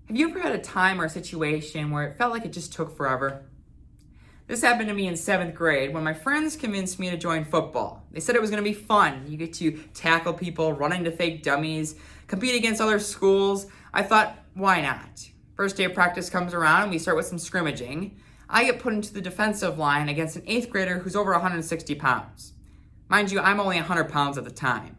Have you ever had a time or a situation where it felt like it just took forever? This happened to me in 7th grade when my friends convinced me to join football. They said it was going to be fun. You get to tackle people, run into fake dummies, compete against other schools. I thought, why not? First day of practice comes around and we start with some scrimmaging. I get put into the defensive line against an 8th grader who's over 160 pounds. Mind you, I'm only 100 pounds at the time.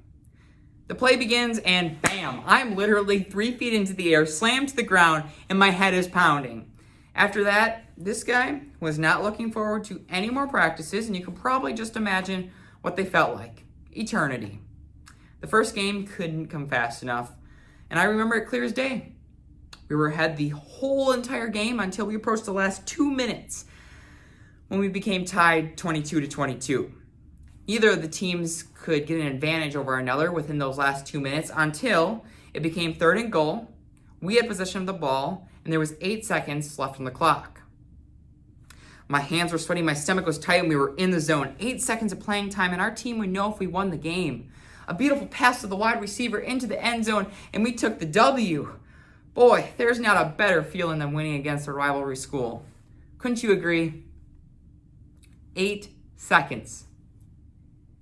The play begins and bam, I'm literally 3 feet into the air, slammed to the ground, and my head is pounding. After that, this guy was not looking forward to any more practices, and you can probably just imagine what they felt like. Eternity. The first game couldn't come fast enough, and I remember it clear as day. We were ahead the whole entire game until we approached the last 2 minutes when we became tied 22-22. Neither of the teams could get an advantage over another within those last 2 minutes until it became 3rd and goal. We had possession of the ball, and there was 8 seconds left on the clock. My hands were sweaty, my stomach was tight, and we were in the zone. 8 seconds of playing time, and our team would know if we won the game. A beautiful pass to the wide receiver into the end zone, and we took the W. Boy, there's not a better feeling than winning against a rivalry school. Couldn't you agree? 8 seconds.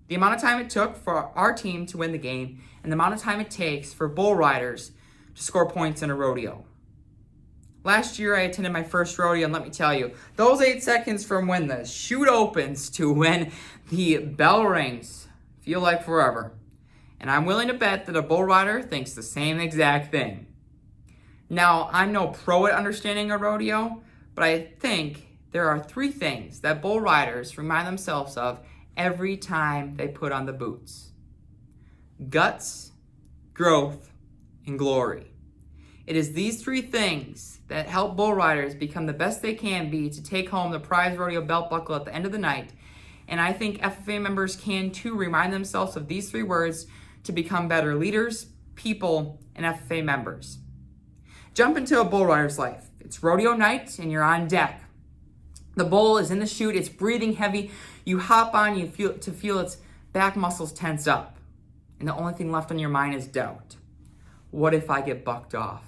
The amount of time it took for our team to win the game and the amount of time it takes for bull riders to score points in a rodeo. Last year I attended my first rodeo, and let me tell you, those 8 seconds from when the chute opens to when the bell rings feel like forever. And I'm willing to bet that a bull rider thinks the same exact thing. Now, I'm no pro at understanding a rodeo, but I think there are 3 things that bull riders remind themselves of every time they put on the boots: guts, growth, and glory. It is these 3 things that help bull riders become the best they can be to take home the prize rodeo belt buckle at the end of the night. And I think FFA members can too remind themselves of these 3 words to become better leaders, people, and FFA members. Jump into a bull rider's life. It's rodeo night and you're on deck. The bull is in the chute, it's breathing heavy. You hop on, you feel its back muscles tense up. And the only thing left on your mind is doubt. What if I get bucked off?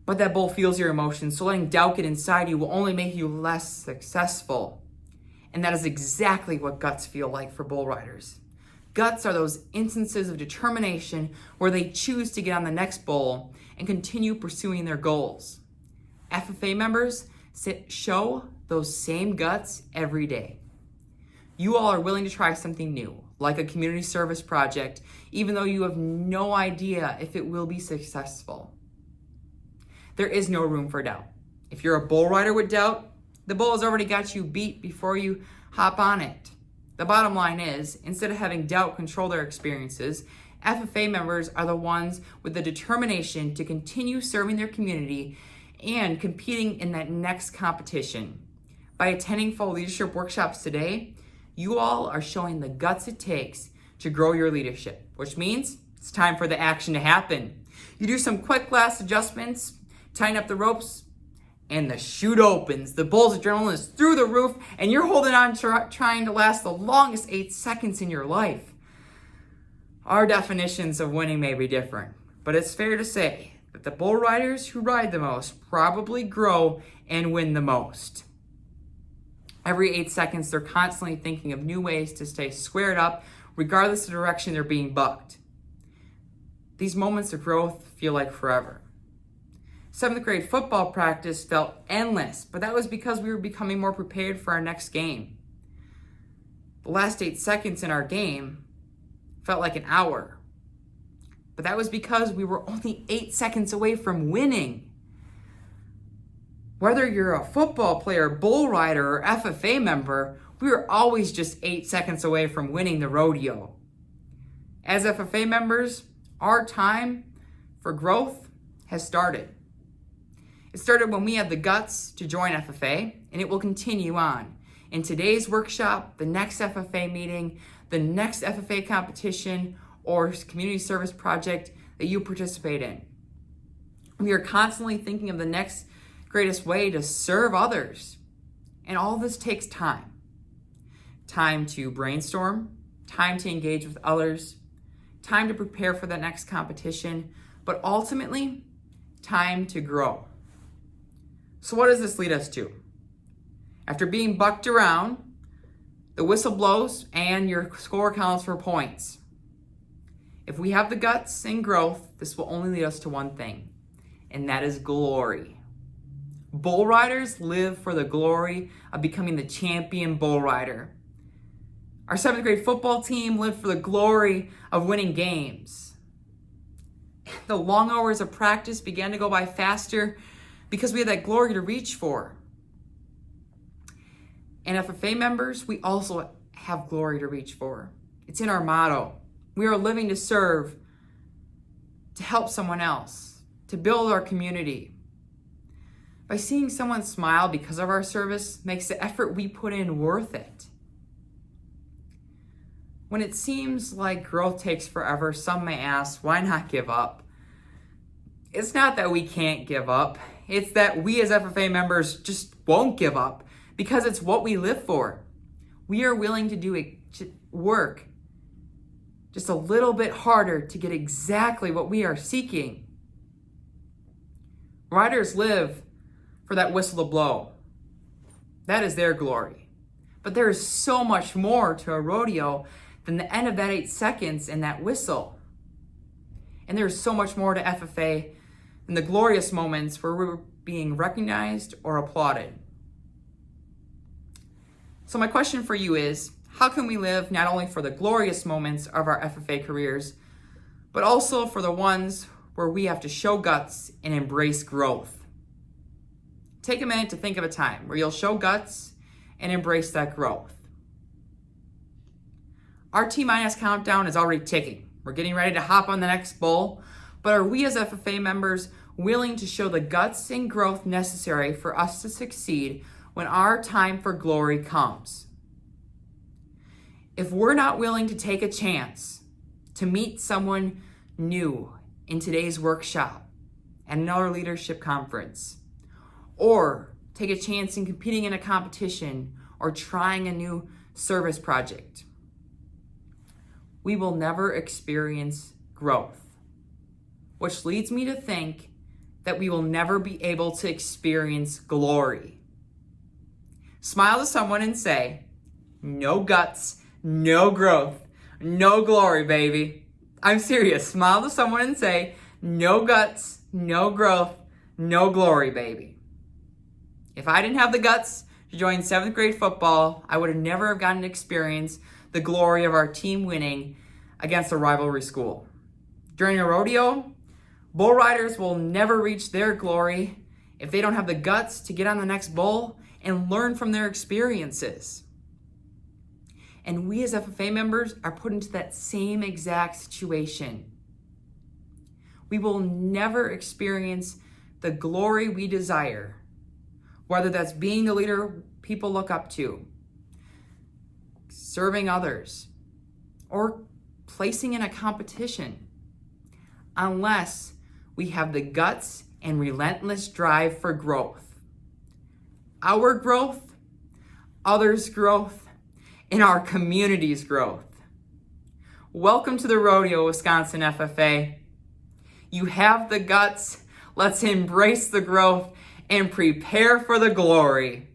But that bull feels your emotions, so letting doubt get inside you will only make you less successful. And that is exactly what guts feel like for bull riders. Guts are those instances of determination where they choose to get on the next bull and continue pursuing their goals. FFA members show those same guts every day. You all are willing to try something new, like a community service project, even though you have no idea if it will be successful. There is no room for doubt. If you're a bull rider with doubt, the bull has already got you beat before you hop on it. The bottom line is, instead of having doubt control their experiences, FFA members are the ones with the determination to continue serving their community and competing in that next competition. By attending full leadership workshops today, you all are showing the guts it takes to grow your leadership, which means it's time for the action to happen. You do some quick last adjustments, tighten up the ropes, and the chute opens. The bull's adrenaline is through the roof, and you're holding on trying to last the longest 8 seconds in your life. Our definitions of winning may be different, but it's fair to say that the bull riders who ride the most probably grow and win the most. Every 8 seconds, they're constantly thinking of new ways to stay squared up, regardless of the direction they're being bucked. These moments of growth feel like forever. 7th grade football practice felt endless, but that was because we were becoming more prepared for our next game. The last 8 seconds in our game felt like an hour, but that was because we were only 8 seconds away from winning. Whether you're a football player, bull rider, or FFA member, we are always just 8 seconds away from winning the rodeo. As FFA members, our time for growth has started. It started when we had the guts to join FFA, and it will continue on. In today's workshop, the next FFA meeting, the next FFA competition, or community service project that you participate in. We are constantly thinking of the next greatest way to serve others. And all this takes time. Time to brainstorm, time to engage with others, time to prepare for the next competition, but ultimately, time to grow. So what does this lead us to? After being bucked around, the whistle blows and your score counts for points. If we have the guts and growth, this will only lead us to one thing, and that is glory. Bull riders live for the glory of becoming the champion bull rider. Our 7th grade football team lived for the glory of winning games. The long hours of practice began to go by faster because we had that glory to reach for. And FFA members, we also have glory to reach for. It's in our motto. We are living to serve, to help someone else, to build our community. By seeing someone smile because of our service makes the effort we put in worth it. When it seems like growth takes forever, some may ask, why not give up? It's not that we can't give up. It's that we as FFA members just won't give up because it's what we live for. We are willing to do work just a little bit harder to get exactly what we are seeking. Riders live for that whistle to blow. That is their glory. But there is so much more to a rodeo than the end of that 8 seconds and that whistle. And there's so much more to FFA than the glorious moments where we're being recognized or applauded. So my question for you is, how can we live not only for the glorious moments of our FFA careers, but also for the ones where we have to show guts and embrace growth? Take a minute to think of a time where you'll show guts and embrace that growth. Our T-minus countdown is already ticking. We're getting ready to hop on the next bull, but are we as FFA members willing to show the guts and growth necessary for us to succeed when our time for glory comes? If we're not willing to take a chance to meet someone new in today's workshop, at another leadership conference, or take a chance in competing in a competition or trying a new service project, we will never experience growth, which leads me to think that we will never be able to experience glory. Smile to someone and say, no guts, no growth, no glory, baby. I'm serious. Smile to someone and say, no guts, no growth, no glory, baby. If I didn't have the guts to join 7th grade football, I would have never have gotten to experience the glory of our team winning against a rivalry school. During a rodeo, bull riders will never reach their glory if they don't have the guts to get on the next bull and learn from their experiences. And we as FFA members are put into that same exact situation. We will never experience the glory we desire, whether that's being the leader people look up to, serving others, or placing in a competition, unless we have the guts and relentless drive for growth. Our growth, others' growth, and our community's growth. Welcome to the Rodeo, Wisconsin FFA. You have the guts. Let's embrace the growth and prepare for the glory.